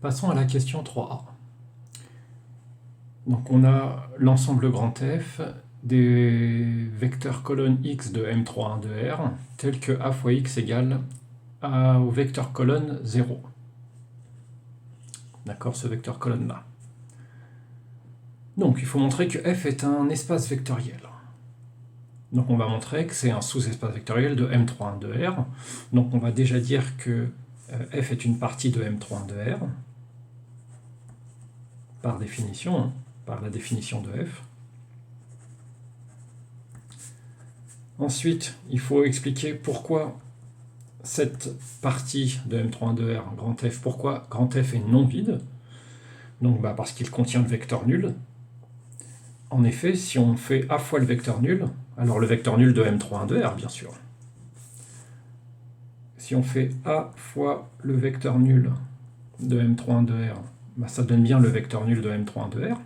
Passons à la question 3a. Donc on a l'ensemble grand F des vecteurs colonne x de M31 de R tel que a fois x égale au vecteur colonne 0. D'accord, ce vecteur colonne-là. Donc il faut montrer que F est un espace vectoriel. Donc on va montrer que c'est un sous-espace vectoriel de M31 de R. Donc on va déjà dire que F est une partie de M31 de R, par définition, hein, par la définition de F. Ensuite, il faut expliquer pourquoi cette partie de M31 de R, grand F, pourquoi grand F est non vide. Donc parce qu'il contient le vecteur nul. En effet, si on fait A fois le vecteur nul, alors le vecteur nul de M31 de R, bien sûr. Si on fait A fois le vecteur nul de M31 de R, ça donne bien le vecteur nul de M31 de R.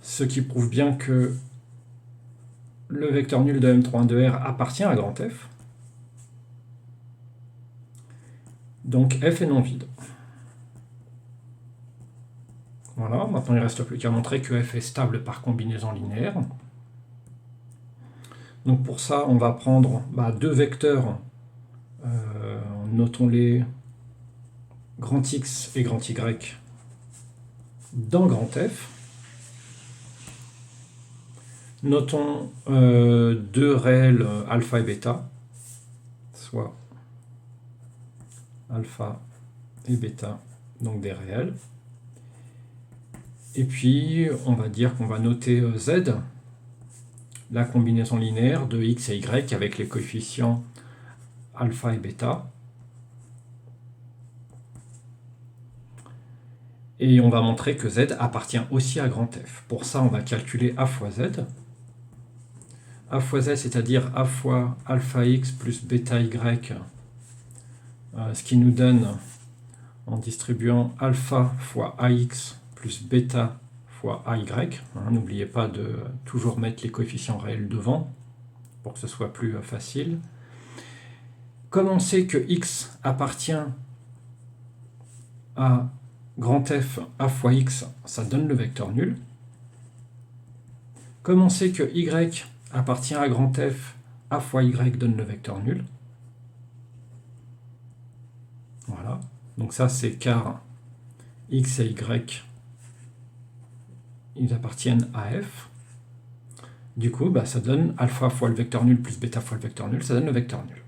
Ce qui prouve bien que le vecteur nul de M31 de R appartient à grand F. Donc F est non vide. Voilà, maintenant il ne reste plus qu'à montrer que F est stable par combinaison linéaire. Donc pour ça, on va prendre deux vecteurs, notons-les grand X et grand Y dans grand F. Notons deux réels alpha et bêta, soit alpha et bêta, donc des réels. Et puis, on va dire qu'on va noter Z, la combinaison linéaire de X et Y avec les coefficients alpha et bêta. Et on va montrer que Z appartient aussi à grand F. Pour ça, on va calculer A fois Z. A fois Z, c'est-à-dire A fois alpha X plus bêta Y, ce qui nous donne, en distribuant alpha fois AX plus bêta fois AY. N'oubliez pas de toujours mettre les coefficients réels devant, pour que ce soit plus facile. Comme on sait que X appartient à grand F, A fois X, ça donne le vecteur nul. Comme on sait que Y appartient à grand F, A fois Y donne le vecteur nul. Voilà. Donc ça, c'est car X et Y, ils appartiennent à F. Du coup, ça donne alpha fois le vecteur nul plus bêta fois le vecteur nul, ça donne le vecteur nul.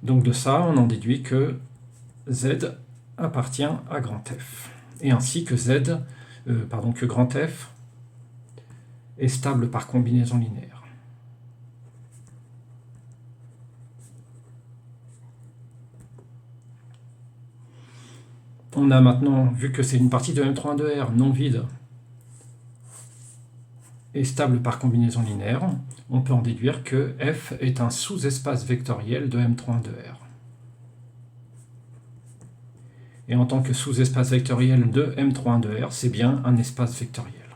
Donc de ça, on en déduit que Z appartient à grand F. Et ainsi que que grand F est stable par combinaison linéaire. On a maintenant vu que c'est une partie de M31 de R non vide et stable par combinaison linéaire. On peut en déduire que F est un sous-espace vectoriel de M31 de R. Et en tant que sous-espace vectoriel de M31 de R, c'est bien un espace vectoriel.